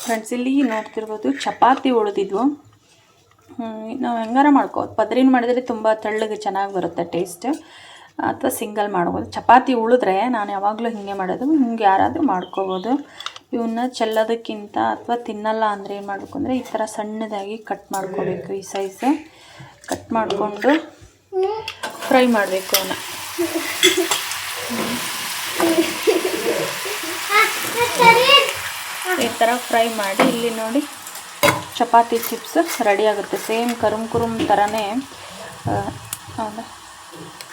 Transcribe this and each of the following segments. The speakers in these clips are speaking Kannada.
ಫ್ರೆಂಡ್ಸ್ ಇಲ್ಲಿ ನೋಡ್ತಿರ್ಬೋದು ಚಪಾತಿ ಉಳಿದಿದ್ವು. ನಾವು ಹೆಂಗಾರ ಮಾಡ್ಕೋಬೋದು. ಪದರಿನ ಮಾಡಿದರೆ ತುಂಬ ತೆಳ್ಳಗೆ ಚೆನ್ನಾಗಿ ಬರುತ್ತೆ ಟೇಸ್ಟ್, ಅಥವಾ ಸಿಂಗಲ್ ಮಾಡ್ಬೋದು. ಚಪಾತಿ ಉಳಿದ್ರೆ ನಾನು ಯಾವಾಗಲೂ ಹಿಂಗೆ ಮಾಡೋದು. ಹಿಂಗೆ ಯಾರಾದರೂ ಮಾಡ್ಕೋಬೋದು. ಇವನ್ನ ಚೆಲ್ಲೋದಕ್ಕಿಂತ ಅಥವಾ ತಿನ್ನಲ್ಲ ಅಂದರೆ ಏನು ಮಾಡಬೇಕು ಅಂದರೆ ಈ ಥರ ಸಣ್ಣದಾಗಿ ಕಟ್ ಮಾಡ್ಕೋಬೇಕು. ಈ ಸೈಜ್ ಕಟ್ ಮಾಡಿಕೊಂಡು ಫ್ರೈ ಮಾಡಬೇಕು ಅವನ್ನ. ಈ ಥರ ಫ್ರೈ ಮಾಡಿ ಇಲ್ಲಿ ನೋಡಿ ಚಪಾತಿ ಚಿಪ್ಸ್ ರೆಡಿ ಆಗುತ್ತೆ. ಸೇಮ್ ಕುರುಮ್ ಥರನೇ ಹೌದಾ,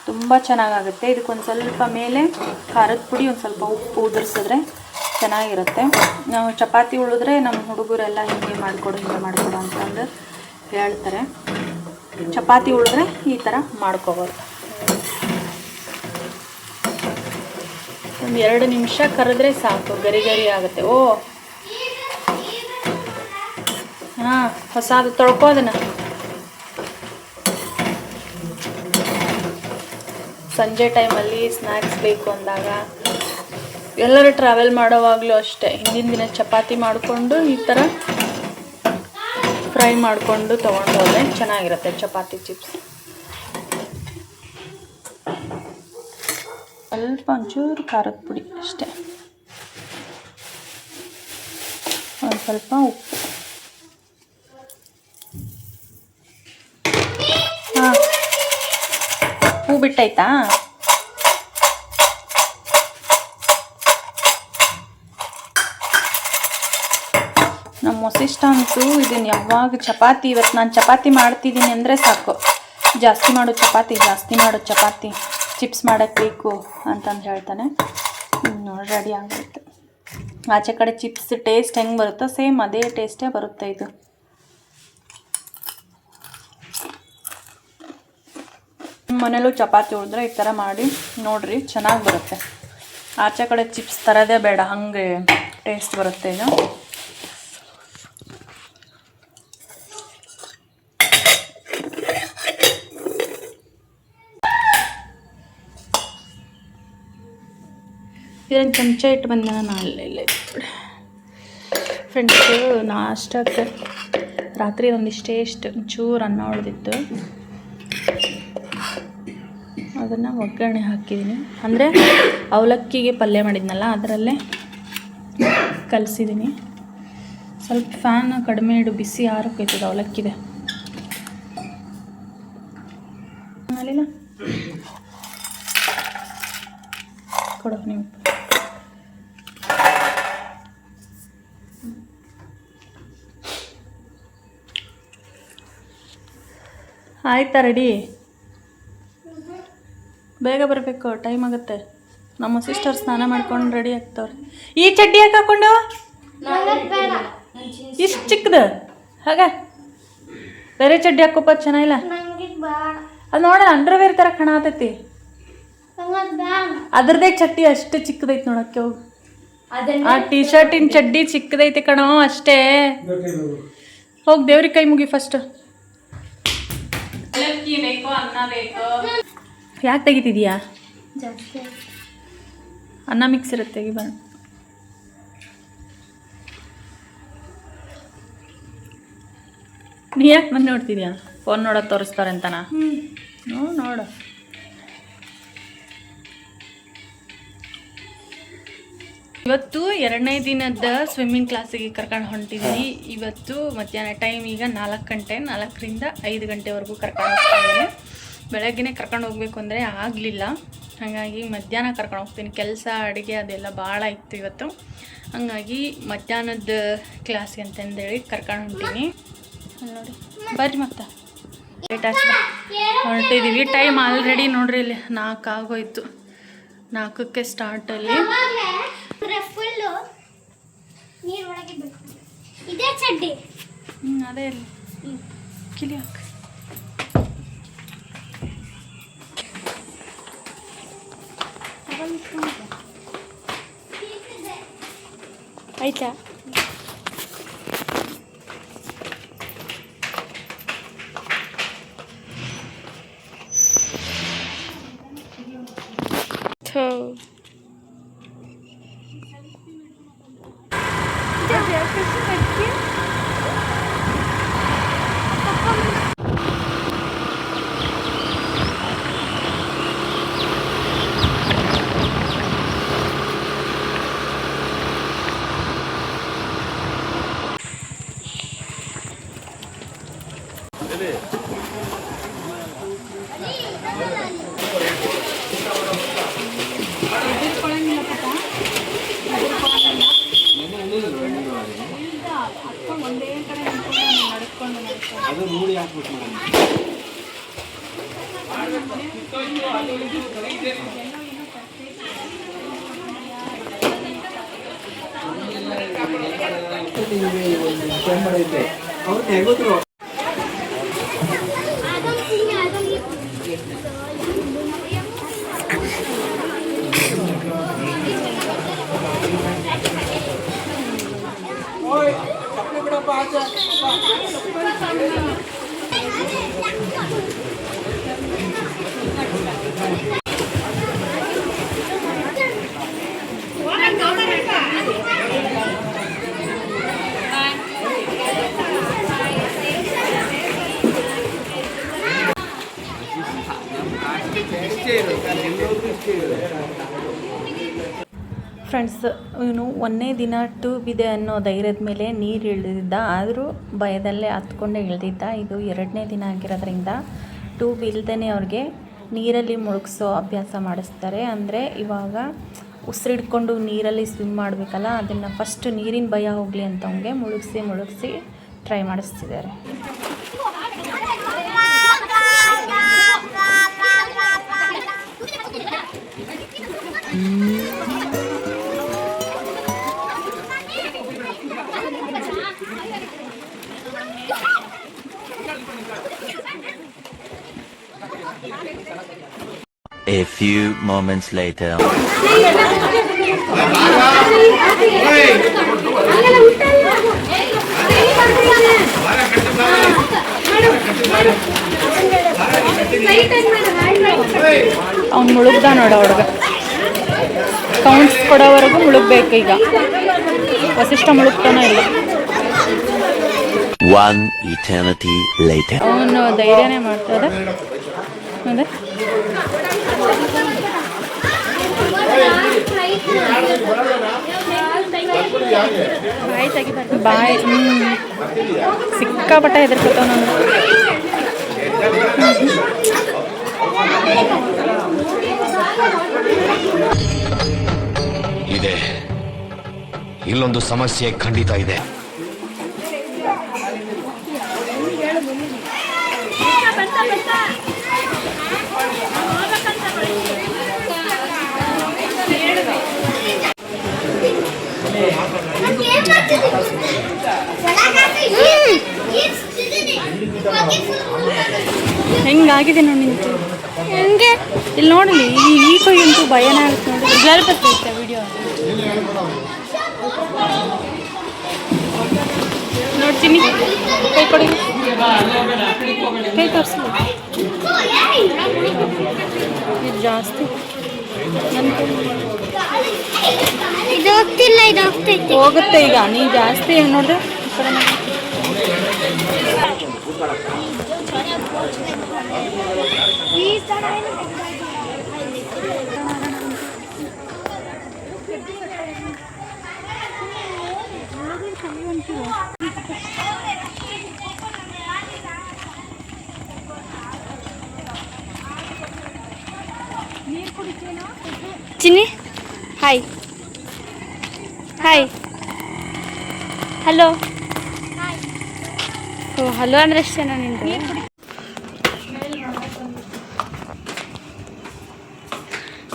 ತುಂಬ ಚೆನ್ನಾಗಾಗುತ್ತೆ. ಇದಕ್ಕೊಂದು ಸ್ವಲ್ಪ ಮೇಲೆ ಖಾರದ ಪುಡಿ, ಒಂದು ಸ್ವಲ್ಪ ಉಪ್ಪು ಉದುರಿಸಿದ್ರೆ ಚೆನ್ನಾಗಿರುತ್ತೆ. ನಾವು ಚಪಾತಿ ಉಳಿದ್ರೆ ನಮ್ಮ ಹುಡುಗರೆಲ್ಲ ಹಿಂಗೆ ಮಾಡಿಕೊಡು ಅಂತಂದು ಹೇಳ್ತಾರೆ. ಚಪಾತಿ ಉಳಿದ್ರೆ ಈ ಥರ ಮಾಡ್ಕೋಬೋದು. ಒಂದು 2 ನಿಮಿಷ ಕರೆದ್ರೆ ಸಾಕು, ಗರಿ ಆಗುತ್ತೆ. ಓ ಹಾಂ, ಹೊಸದು ತೊಳ್ಕೋದನ್ನ. ಸಂಜೆ ಟೈಮಲ್ಲಿ ಸ್ನ್ಯಾಕ್ಸ್ ಬೇಕು ಅಂದಾಗ, ಎಲ್ಲರೂ ಟ್ರಾವೆಲ್ ಮಾಡೋವಾಗಲೂ ಅಷ್ಟೇ ಹಿಂದಿನ ದಿನ ಚಪಾತಿ ಮಾಡಿಕೊಂಡು ಈ ಥರ ಫ್ರೈ ಮಾಡಿಕೊಂಡು ತೊಗೊಂಡು ಹೋದರೆ ಚೆನ್ನಾಗಿರುತ್ತೆ ಚಪಾತಿ ಚಿಪ್ಸ್. ಸ್ವಲ್ಪ ಒಂಚೂರು ಖಾರದ ಪುಡಿ ಅಷ್ಟೇ, ಒಂದು ಸ್ವಲ್ಪ ಉಪ್ಪು. ಹಾಂ, ಹೂ ಬಿಟ್ಟಾಯ್ತಾ? ನಮ್ಮ ವಸಿಷ್ಠ ಅಂತೂ ಇದನ್ನು ಯಾವಾಗ ಚಪಾತಿ, ಇವತ್ತು ನಾನು ಚಪಾತಿ ಮಾಡ್ತಿದ್ದೀನಿ ಅಂದರೆ ಸಾಕು, ಜಾಸ್ತಿ ಮಾಡು ಚಪಾತಿ, ಚಿಪ್ಸ್ ಮಾಡೋಕ್ಕೆ ಬೇಕು ಅಂತಂದು ಹೇಳ್ತಾನೆ. ನೋಡಿ ರೆಡಿ ಆಗುತ್ತೆ. ಆಚೆ ಕಡೆ ಚಿಪ್ಸ್ ಟೇಸ್ಟ್ ಹೆಂಗೆ ಬರುತ್ತೋ ಸೇಮ್ ಅದೇ ಟೇಸ್ಟೇ ಬರುತ್ತೆ ಇದು. ಮನೇಲೂ ಚಪಾತಿ ಉಳಿದ್ರೆ ಈ ಥರ ಮಾಡಿ ನೋಡಿರಿ, ಚೆನ್ನಾಗಿ ಬರುತ್ತೆ. ಆಚೆ ಕಡೆ ಚಿಪ್ಸ್ ತರೋದೇ ಬೇಡ, ಹಾಗೆ ಟೇಸ್ಟ್ ಬರುತ್ತೆ ಇದು. ಇದೊಂದು ಚಮಚ ಇಟ್ಟು ಬಂದೆ ನಾನು ಅಲ್ಲೇ ಫ್ರೆಂಡ್ಸು. ನಾಷ್ಟಕ್ಕೆ ರಾತ್ರಿ ಒಂದಿಷ್ಟೇ ಚೂರು ಅನ್ನ ಉಳಿದಿತ್ತು, ಅದನ್ನು ಒಗ್ಗರಣೆ ಹಾಕಿದ್ದೀನಿ. ಅಂದರೆ ಅವಲಕ್ಕಿಗೆ ಪಲ್ಯ ಮಾಡಿದ್ನಲ್ಲ ಅದರಲ್ಲೇ ಕಲಸಿದ್ದೀನಿ. ಸ್ವಲ್ಪ ಫ್ಯಾನ್ ಕಡಿಮೆ ಇಡು, ಬಿಸಿ ಆರೋಗ್ಯದ ಅವಲಕ್ಕಿದೆ ಅಲ್ಲಿಲ್ಲ ಕೊಡೋ ನೀವು. ಆಯ್ತಾ ರೆಡಿ? ಬೇಗ ಬರಬೇಕು, ಟೈಮ್ ಆಗುತ್ತೆ. ನಮ್ಮ ಸಿಸ್ಟರ್ ಸ್ನಾನ ಮಾಡ್ಕೊಂಡು ರೆಡಿ ಆಗ್ತವ್ರೆ. ಈ ಚಡ್ಡಿ ಯಾಕೆ ಹಾಕೊಂಡು ಇಷ್ಟು ಚಿಕ್ಕದು? ಹಾಗ ಬೇರೆ ಚಡ್ಡಿ ಹಾಕೋಪ, ಚೆನ್ನಾಗಿಲ್ಲ ಅದು. ನೋಡೋಣ ಅಂಡರ್ವೇರ್ ಥರ ಕಾಣತೈತಿ. ಅದ್ರದ್ದೇ ಚಡ್ಡಿ ಅಷ್ಟು ಚಿಕ್ಕದೈತಿ ನೋಡಕ್ಕೆ. ಹೋಗು, ಆ ಟೀ ಶರ್ಟಿನ ಚಡ್ಡಿ ಚಿಕ್ಕದೈತಿ ಕಣೋ ಅಷ್ಟೇ. ಹೋಗಿ ದೇವ್ರಿಗೆ ಕೈ ಮುಗಿ ಫಸ್ಟ್. ಅವಲಕ್ಕಿ ಬೇಕು, ಅನ್ನ ಬೇಕು. ಯಾಕೆ ತೆಗಿತಿದೀಯಾ? ಅನ್ನ ಮಿಕ್ಸ್ ಇರುತ್ತೆ, ತೆಗಿ ಬಣ್ಣ. ನೀ ಯಾಕೆ ಬಂದು ನೋಡ್ತಿದ್ಯಾ? ಫೋನ್ ನೋಡೋದು ತೋರಿಸ್ತಾರೆ ಅಂತನಾ? ನೋಡು. ಇವತ್ತು 2ನೇ ದಿನದ ಸ್ವಿಮ್ಮಿಂಗ್ ಕ್ಲಾಸಿಗೆ ಕರ್ಕೊಂಡು ಹೊಂಟಿದ್ದೀನಿ. ಇವತ್ತು ಮಧ್ಯಾಹ್ನ ಟೈಮ್, ಈಗ 4 ಗಂಟೆ, 4ರಿಂದ 5 ಗಂಟೆವರೆಗೂ ಕರ್ಕೊಂಡು ಹೋಗ್ತಾಯಿದ್ದೀನಿ. ಬೆಳಗ್ಗೆನೇ ಕರ್ಕೊಂಡು ಹೋಗಬೇಕು ಅಂದರೆ ಆಗಲಿಲ್ಲ, ಹಾಗಾಗಿ ಮಧ್ಯಾಹ್ನ ಕರ್ಕೊಂಡು ಹೋಗ್ತೀನಿ. ಕೆಲಸ ಅಡುಗೆ ಅದೆಲ್ಲ ಭಾಳ ಇತ್ತು ಇವತ್ತು, ಹಾಗಾಗಿ ಮಧ್ಯಾಹ್ನದ ಕ್ಲಾಸ್ಗೆ ಅಂತಂದೇಳಿ ಕರ್ಕೊಂಡು ಹೊಂಟೀನಿ. ನೋಡಿ ಬರ್ರಿ, ಮತ್ತೆ ಲೇಟ್ ಆಗ್ತದೆ ಹೊರಟಿದ್ದೀವಿ. ಟೈಮ್ ಆಲ್ರೆಡಿ ನೋಡ್ರಿ ಇಲ್ಲಿ 4 ಆಗೋಯ್ತು. 4ಕ್ಕೆ ಸ್ಟಾರ್ಟಲ್ಲಿ. ಅದೇ ಇಲ್ಲಿ ಕಿಲಿ ಹಾಕಿ. ಆಯ್ತಾ? ಥೋ ಒಂದೇ ಕಡೆ ನಡ್ಕೊಂಡು ಅದು ನೋಡಿ ಹಾಕ್ಬಿಟ್ಟು ಅವ್ರು ಹೇಗೋದ್ರು ಫ್ರೆಂಡ್ಸ್, ಇವನು ಒಂದನೇ ದಿನ ಟ್ಯೂಬ್ ಇದೆ ಅನ್ನೋ ಧೈರ್ಯದ ಮೇಲೆ ನೀರು ಇಳಿದಿದ್ದ, ಆದರೂ ಭಯದಲ್ಲೇ ಹತ್ಕೊಂಡೇ ಇಳಿದಿದ್ದ. ಇದು 2ನೇ ದಿನ ಆಗಿರೋದ್ರಿಂದ ಟ್ಯೂಬ್ ಇಲ್ದೇ ಅವ್ರಿಗೆ ನೀರಲ್ಲಿ ಮುಳುಗಿಸೋ ಅಭ್ಯಾಸ ಮಾಡಿಸ್ತಾರೆ. ಅಂದರೆ ಇವಾಗ ಉಸಿರಿಡ್ಕೊಂಡು ನೀರಲ್ಲಿ ಸ್ವಿಮ್ ಮಾಡಬೇಕಲ್ಲ, ಅದನ್ನು ಫಸ್ಟ್ ನೀರಿನ ಭಯ ಹೋಗಲಿ ಅಂತ ಅವನಿಗೆ ಮುಳುಗಿಸಿ ಟ್ರೈ ಮಾಡಿಸ್ತಿದ್ದಾರೆ. A few moments later. ಅವ್ನು ಮುಳುಗ್ದ ನೋಡ ಹುಡುಗ. ಕೌಂಟ್ಸ್ ಕೊಡೋವರೆಗೂ ಮುಳುಗ್ಬೇಕು. ಈಗ ವಸಿಷ್ಠ ಮುಳುಗ್ತಾನೆ ಇಲ್ಲ. One eternity later. ಅವನು ಧೈರ್ಯನೇ ಮಾಡ್ತದೆ. ಅದೇ ಬಾಯ್ ಸಿಕ್ಕಾಪಟ್ಟೆ ಹೆದರ್ಕೊತಾವ ನಾನು. ಇದೆ, ಇಲ್ಲೊಂದು ಸಮಸ್ಯೆ ಖಂಡಿತ ಇದೆ. ಹೆಂಗಾಗಿದೆ ನೋಡಿ ನಿಂತು. ಹೆಂಗೆ ಇಲ್ಲಿ ನೋಡಲಿ, ಈ ಕೊಯ್ಯಂತೂ ಭಯನೇ ಆಗುತ್ತೆ ನೋಡಿ. ಎಲ್ಲರೂ ಬರ್ತೈತೆ ವಿಡಿಯೋ ನೋಡ್ತೀನಿ. ಕೈ ಕೊಡಿ, ಕೈ ತೋರಿಸಿ. ಇದು ಜಾಸ್ತಿ ಹೋಗುತ್ತೆ. ಈಗ ನೀ ಜಾಸ್ತಿ ನೋಡಿದ್ರೆ ಚಿನ್ನಿ. Hi hello. ಓ ಹಲೋ ಅಂದ್ರೆ ಎಷ್ಟು ಜನ ನಿಂದು?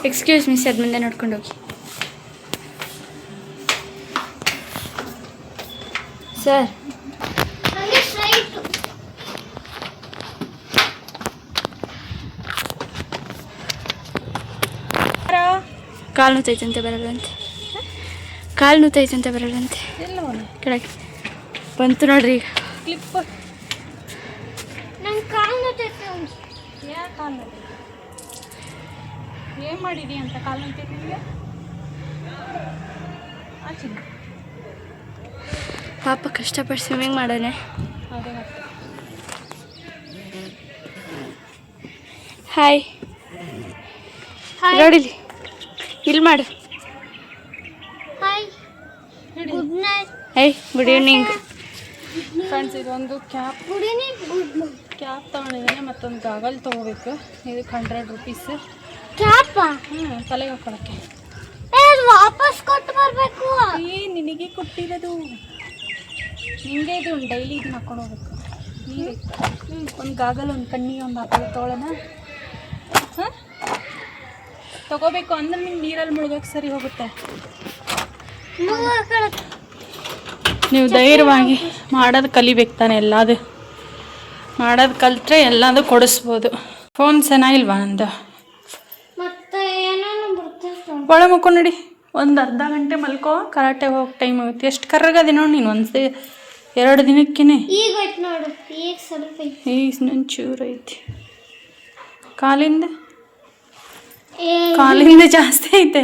ಎಕ್ಸ್ಕ್ಯೂಸ್ ಮಿಸ್, ಅದು ಮುಂದೆ ನೋಡ್ಕೊಂಡು ಹೋಗಿ. ಸರ್ ಕಾಲು ನೂತೈತಂತೆ ಬರಲ್ಲಂತೆ. ಕೆಳಗೆ ಬಂತು ನೋಡ್ರಿ. ಈಗ ಕ್ಲಿಪ್ ಏನು ಮಾಡಿದಿ ಅಂತ ಕಾಲು ನೋತೈತಿ ನಿಮಗೆ? ಪಾಪ ಕಷ್ಟಪಟ್ಟು ಸ್ವಿಮ್ಮಿಂಗ್ ಮಾಡೋಣ. ಹಾಯ್ ನೋಡಿಲಿ, ಇಲ್ಲಿ ಮಾಡು. Hi good evening friends. ಇದೊಂದು ಕ್ಯಾಪ್ ತೊಗೊಂಡಿದ್ದೇನೆ, ಮತ್ತೊಂದು ಗಾಗಲ್ ತೊಗೋಬೇಕು. ಇದಕ್ಕೆ 100 ರೂಪೀಸ್. ಕ್ಯಾಪ್ ತಲೆಗೆ ಹಾಕೊಳ್ಳೋಕ್ಕೆ ವಾಪಸ್ ಕೊಟ್ಟು ಬರಬೇಕು. ನಿನಗೆ ಕೊಟ್ಟಿರೋದು ನಿಮಗೆ ಇದು ಡೈಲಿ ಇದನ್ನ ಹಾಕೊಂಡು ಹೋಗ್ಬೇಕು. ನೀರು ಒಂದು ಗಾಗಲ್, ಒಂದು ಕಣ್ಣಿಗೆ ಒಂದು ಹಾಕೋದು ತೊಗೊಳ್ಳೋಣ. ಹಾಂ, ತಗೋಬೇಕು ಅಂದ್ರೆ ನಿಮ್ಗೆ ನೀರಲ್ಲಿ ಮುಳುಗಕ್ಕೆ ಸರಿ ಹೋಗುತ್ತೆ. ನೀವು ಧೈರ್ಯವಾಗಿ ಮಾಡೋದು ಕಲಿಬೇಕು ತಾನೆ. ಎಲ್ಲದು ಮಾಡೋದು ಕಲಿತ್ರೆ ಎಲ್ಲದು ಕೊಡಿಸ್ಬೋದು. ಫೋನ್ ಚೆನ್ನಾಗಿಲ್ವಾ ನಂದು? ಒಳ ಮಕ್ಕೋ ನಡಿ, ಒಂದು ಅರ್ಧ ಗಂಟೆ ಮಲ್ಕೋ. ಕರಾಟೆ ಹೋಗಿ ಟೈಮ್ ಆಗುತ್ತೆ. ಎಷ್ಟು ಕರ್ರಗದಿ ನೋಡಿ ನೀನು. ಒಂದು 2 ದಿನಕ್ಕೇನೆ ಈಗ ನೋಡು, ಈಗ ಸ್ವಲ್ಪ ಈಗ ನನ್ನ ಚೂರು ಐತಿ. ಕಾಲಿಂದ ಜಾಸ್ತಿ ಐತೆ.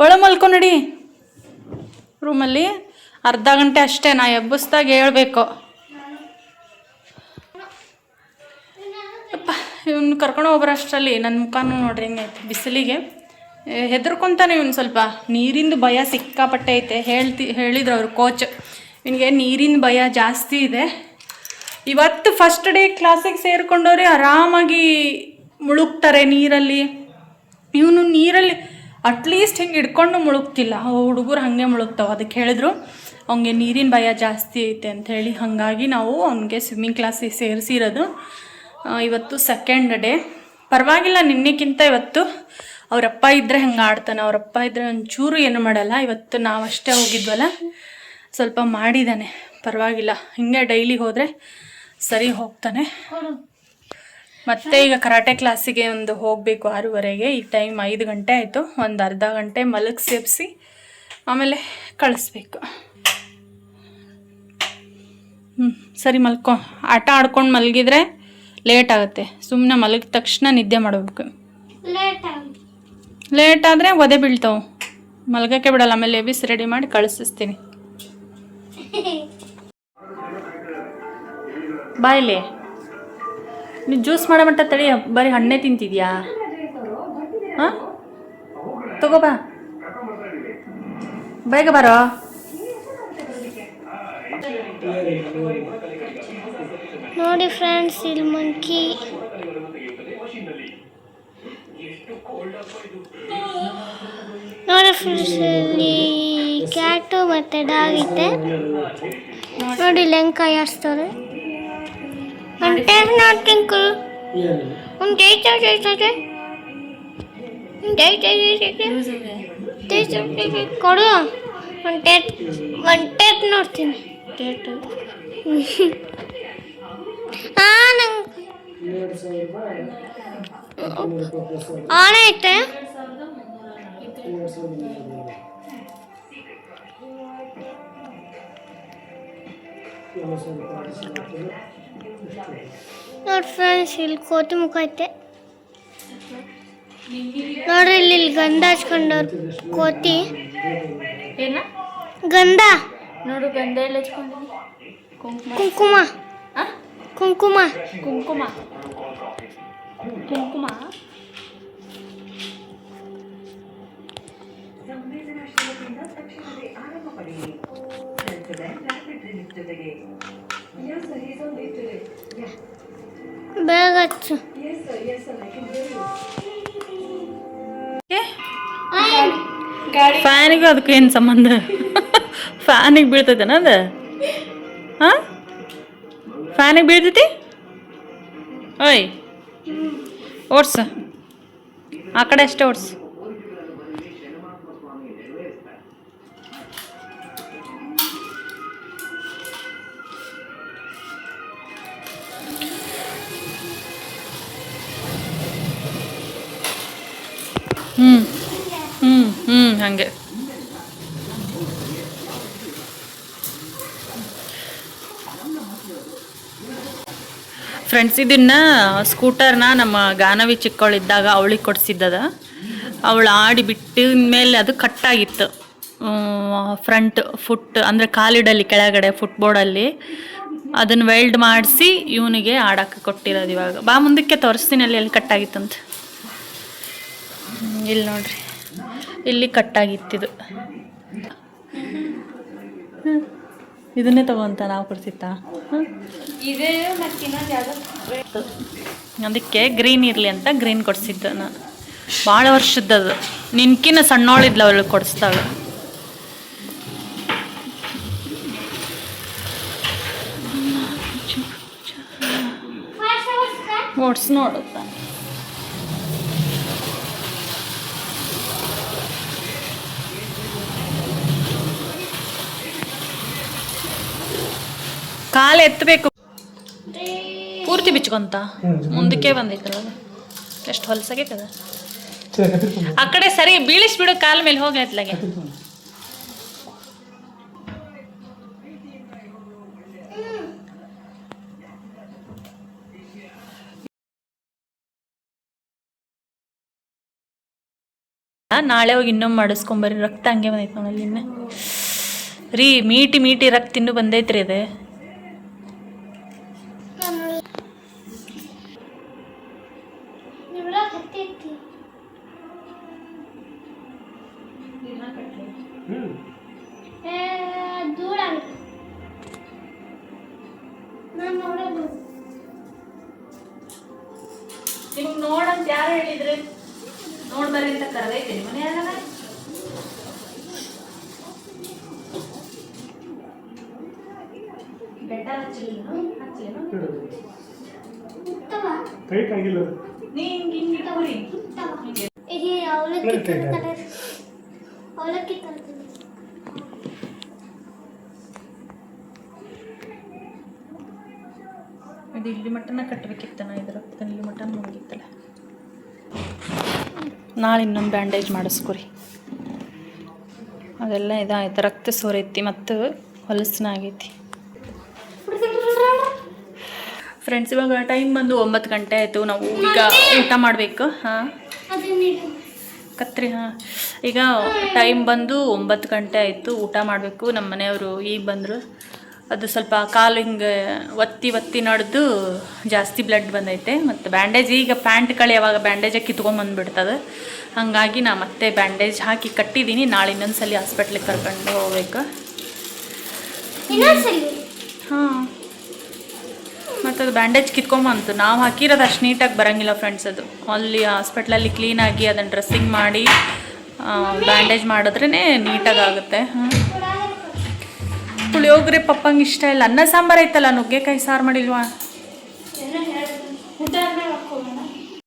ಒಳ ಮಲ್ಕೊ ನಡಿ. ರೂಮಲ್ಲಿ ಅರ್ಧ ಗಂಟೆ ಅಷ್ಟೇ. ನಾ ಎಬ್ಬಿಸ್ದಾಗ ಹೇಳ್ಬೇಕು. ಅಪ್ಪ, ಇವ್ನು ಕರ್ಕೊಂಡು ಹೋಗ್ಬರೋ ಅಷ್ಟರಲ್ಲಿ ನನ್ನ ಮುಖನೂ ನೋಡ್ರಿ ಹೆಂಗೈತೆ ಬಿಸಿಲಿಗೆ. ಹೆದರ್ಕೊತಾನೆ ಇವನು. ಸ್ವಲ್ಪ ನೀರಿಂದ ಭಯ ಸಿಕ್ಕಾಪಟ್ಟೆ ಐತೆ. ಹೇಳಿದ್ರು ಅವ್ರು ಕೋಚ್, ಇವನಿಗೆ ನೀರಿನ ಭಯ ಜಾಸ್ತಿ ಇದೆ. ಇವತ್ತು ಫಸ್ಟ್ ಡೇ ಕ್ಲಾಸಿಗೆ ಸೇರಿಕೊಂಡವ್ರೆ ಆರಾಮಾಗಿ ಮುಳುಗ್ತಾರೆ ನೀರಲ್ಲಿ. ಇವನು ನೀರಲ್ಲಿ ಅಟ್ಲೀಸ್ಟ್ ಹಿಂಗೆ ಹಿಡ್ಕೊಂಡು ಮುಳುಗ್ತಿಲ್ಲ. ಹುಡುಗರು ಹಾಗೆ ಮುಳುಗ್ತಾವೆ. ಅದಕ್ಕೆ ಹೇಳಿದ್ರು ಅವನಿಗೆ ನೀರಿನ ಭಯ ಜಾಸ್ತಿ ಐತೆ ಅಂಥೇಳಿ. ಹಾಗಾಗಿ ನಾವು ಅವನಿಗೆ ಸ್ವಿಮ್ಮಿಂಗ್ ಕ್ಲಾಸಿಗೆ ಸೇರಿಸಿರೋದು. ಇವತ್ತು ಸೆಕೆಂಡ್ ಡೇ. ಪರವಾಗಿಲ್ಲ, ನಿನ್ನೆಕ್ಕಿಂತ ಇವತ್ತು ಅವರಪ್ಪ ಇದ್ದರೆ ಹಂಗೆ ಆಡ್ತಾನೆ. ಅವರಪ್ಪ ಇದ್ದರೆ ಒಂಚೂರು ಏನು ಮಾಡಲ್ಲ. ಇವತ್ತು ನಾವಷ್ಟೇ ಹೋಗಿದ್ವಲ್ಲ, ಸ್ವಲ್ಪ ಮಾಡಿದ್ದಾನೆ. ಪರವಾಗಿಲ್ಲ, ಹಿಂಗೆ ಡೈಲಿ ಹೋದರೆ ಸರಿ ಹೋಗ್ತಾನೆ. ಮತ್ತು ಈಗ ಕರಾಟೆ ಕ್ಲಾಸಿಗೆ ಒಂದು ಹೋಗಬೇಕು 6:30ಗೆ. ಈ ಟೈಮ್ 5 ಗಂಟೆ ಆಯಿತು. ಒಂದು ಅರ್ಧ ಗಂಟೆ ಸೇರಿಸಿ ಆಮೇಲೆ ಕಳಿಸ್ಬೇಕು. ಸರಿ ಮಲ್ಕೊ. ಆಟ ಆಡ್ಕೊಂಡು ಮಲಗಿದ್ರೆ ಲೇಟ್ ಆಗುತ್ತೆ. ಸುಮ್ಮನೆ ಮಲಗಿದ ತಕ್ಷಣ ನಿದ್ದೆ ಮಾಡಬೇಕು. ಲೇಟ್ ಆದರೆ ಒದೆ ಬೀಳ್ತಾವೆ. ಮಲ್ಗಕ್ಕೆ ಬಿಡಲ್ಲ. ಆಮೇಲೆ ಎಬ್ಬಿಸಿ ರೆಡಿ ಮಾಡಿ ಕಳಿಸ್ತೀನಿ. ಬಾಯ್ಲೆ ನೀನು ಜ್ಯೂಸ್ ಮಾಡೋ ಮಟ್ಟ ತಡಿ. ಬರೀ ಹಣ್ಣೆ ತಿಂತಿದ್ಯಾ? ಹಾಂ, ತಗೋಬಾ, ಬೇಗ ಬರೋ. ನೋಡಿ ಫ್ರೆಂಡ್ಸ್, ಇಲ್ಲಿ ಮಂಕಿ. ನೋಡಿ ಫ್ರೆಂಡ್ಸ್, ಇಲ್ಲಿ ಕ್ಯಾಟು ಮತ್ತು ಡಾಗ್ ಇದೆ. ನೋಡಿ ಲೆಂಕ ಯಾರಿಸ್ತಾರೆ. ಒಂದು ನೋಡ್ತಿಂಕು ಒಂದು ಕೊಡು. ಒಂದು ಟೇಪ್ ನೋಡ್ತೀನಿ. ಟೇಟು ಹಾಂ, ನಂಗೆ ಆನ್ ಐತೆ. ನೋಡಿ ಫ್ರೆಂಡ್ಸ್, ಇಲ್ಲಿ ಕೋತಿ ಮುಖ ಐತೆ. ನೋಡ್ರಿ, ಇಲ್ಲಿ ಗಂಧ ಹಚ್ಕೊಂಡವ್ರು ಕೋತಿ. ಏನ ಗಂಧ ನೋಡು, ಗಂಧ ಎಲ್ಲ ಹಚ್ಕೊಂಡಿದ್ದೀನಿ. ಕುಂಕುಮ ಕುಂಕುಮ ಕುಂಕುಮ ಕುಂಕುಮ. ಬೇಗ ಹಚ್ಚು. ಫ್ಯಾನಿಗೂ ಅದಕ್ಕೂ ಏನು ಸಂಬಂಧ? ಫ್ಯಾನಿಗೆ ಬೀಳ್ತೈತೇನ ಅದು? ಹಾಂ, ಫ್ಯಾನಿಗೆ ಬೀಳ್ತೈತಿ. ಓಯ್, ಓಡ್ಸು. ಆ ಕಡೆ ಅಷ್ಟೇ ಓಡ್ಸು. ಹಾಗೆ ಫ್ರೆಂಡ್ಸ್, ಇದನ್ನ ಸ್ಕೂಟರ್ನ ನಮ್ಮ ಗಾನವಿ ಚಿಕ್ಕವಳಿದ್ದಾಗ ಅವಳಿಗೆ ಕೊಡಿಸಿದ್ದದ. ಅವಳು ಆಡಿ ಬಿಟ್ಟಿದ ಮೇಲೆ ಅದು ಕಟ್ಟಾಗಿತ್ತು. ಫ್ರಂಟ್ ಫುಟ್ ಅಂದರೆ ಕಾಲಿಡಲ್ಲಿ ಕೆಳಗಡೆ ಫುಟ್ಬೋರ್ಡಲ್ಲಿ ಅದನ್ನು ವೆಲ್ಡ್ ಮಾಡಿಸಿ ಇವನಿಗೆ ಆಡೋಕ್ಕೆ ಕೊಟ್ಟಿರೋದು. ಇವಾಗ ಬಾ ಮುಂದಕ್ಕೆ ತೋರಿಸ್ತೀನಿ ಅಲ್ಲಿ ಎಲ್ಲಿ ಕಟ್ಟಾಗಿತ್ತಂತ. ಇಲ್ಲಿ ನೋಡ್ರಿ, ಇಲ್ಲಿ ಕಟ್ಟಾಗಿತ್ತಿದು. ಇದನ್ನೇ ತಗೊಂತ ನಾವು ಕೊಡ್ಸಿತ್ತ. ಅದಕ್ಕೆ ಗ್ರೀನ್ ಇರಲಿ ಅಂತ ಗ್ರೀನ್ ಕೊಡಿಸಿದ್ದು ನಾನು. ಭಾಳ ವರ್ಷದ್ದದು. ನಿನ್ಕಿನ್ನ ಸಣ್ಣವಳಿದ್ಲು ಅವಳು ಕೊಡಿಸ್ತಾಳೆ. ಓಟ್ಸ್ ನೋಡುತ್ತಾ ಕಾಲು ಎತ್ತಬೇಕು ಪೂರ್ತಿ ಬಿಚ್ಕೊಂತ ಮುಂದಕ್ಕೆ ಬಂದೈತಲ್ಲ ಅದು ಎಷ್ಟು ಹೊಲಸಾಗೈತದ ಆ ಕಡೆ ಸರಿ ಬೀಳಿಸ್ಬಿಡು ಕಾಲ ಮೇಲೆ ಹೋಗಿ ಅತ್ಲಾಗೆ ನಾಳೆ ಹೋಗಿ ಇನ್ನೊಮ್ಮೆ ಮಾಡಿಸ್ಕೊಂಬರ್ರಿ ರಕ್ತ ಹಂಗೆ ಬಂದೈತೆ ನೋಡಲ್ಲಿ ಇನ್ನು ರೀ ಮೀಟಿ ರಕ್ತ ಇನ್ನೂ ಬಂದೈತ್ರಿ ಅದು ನಿಮ್ಗೆ ನೋಡಂತ ಯಾರು ಹೇಳಿದ್ರೆ ನೋಡ್ಬರ್ರಿ ಅಂತ ಕರೆದೈತೆ ಮನೆ ಯಾರ ಬೆಟ್ಟ ಹಚ್ಚಲೇನು ನೀ ಹಿಂಗೆ ತಗೋರಿ ಇದು ಇಲ್ಲಿ ಮಟ್ಟನ ಕಟ್ಟಬೇಕಿತ್ತನ ಇದ್ರ ಇಲ್ಲಿ ಮಟ್ಟನ ಮುಗಿತ್ತಲ್ಲ ನಾಳೆ ಇನ್ನೊಂದು ಬ್ಯಾಂಡೇಜ್ ಮಾಡಿಸ್ಕೊರಿ ಅದೆಲ್ಲ ಇದಾಯ್ತು ರಕ್ತ ಸೋರೈತಿ ಮತ್ತು ಹೊಲಸನ ಆಗೈತಿ ಫ್ರೆಂಡ್ಸ್ ಇವಾಗ ಟೈಮ್ ಬಂದು 9 ಗಂಟೆ ಆಯಿತು ನಾವು ಈಗ ಊಟ ಮಾಡಬೇಕು ಹಾಂ ಕತ್ರಿ ಹಾಂ ಈಗ ಟೈಮ್ ಬಂದು 9 ಗಂಟೆ ಆಯಿತು ಊಟ ಮಾಡಬೇಕು ನಮ್ಮ ಮನೆಯವರು ಈಗ ಬಂದರು ಅದು ಸ್ವಲ್ಪ ಕಾಲು ಹಿಂಗೆ ಒತ್ತಿ ನಡೆದು ಜಾಸ್ತಿ ಬ್ಲಡ್ ಬಂದೈತೆ ಮತ್ತು ಬ್ಯಾಂಡೇಜ್ ಈಗ ಪ್ಯಾಂಟ್ ಯಾವಾಗ ಬ್ಯಾಂಡೇಜಾಗಿ ಕಿತ್ಕೊಂಡ್ಬಂದ್ಬಿಡ್ತದೆ ಹಾಗಾಗಿ ನಾ ಮತ್ತೆ ಬ್ಯಾಂಡೇಜ್ ಹಾಕಿ ಕಟ್ಟಿದ್ದೀನಿ ನಾಳೆ ಇನ್ನೊಂದ್ಸಲಿ ಹಾಸ್ಪಿಟ್ಲಿಗೆ ಕರ್ಕೊಂಡು ಹೋಗ್ಬೇಕು ಹಾಂ ಮತ್ತು ಅದು ಬ್ಯಾಂಡೇಜ್ ಕಿತ್ಕೊಂಬಂತು ನಾವು ಹಾಕಿರೋದು ಅಷ್ಟು ನೀಟಾಗಿ ಬರೋಂಗಿಲ್ಲ ಫ್ರೆಂಡ್ಸ್ ಅದು ಅಲ್ಲಿ ಹಾಸ್ಪಿಟ್ಲಲ್ಲಿ ಕ್ಲೀನಾಗಿ ಅದನ್ನು ಡ್ರೆಸ್ಸಿಂಗ್ ಮಾಡಿ ಬ್ಯಾಂಡೇಜ್ ಮಾಡಿದ್ರೇ ನೀಟಾಗಿ ಆಗುತ್ತೆ ಹಾಂ ಪುಳಿಯೋಗರೆ ಪಪ್ಪಂಗೆ ಇಷ್ಟ ಇಲ್ಲ ಅನ್ನ ಸಾಂಬಾರು ಐತಲ್ಲ ನುಗ್ಗೆಕಾಯಿ ಸಾರು ಮಾಡಿಲ್ವಾ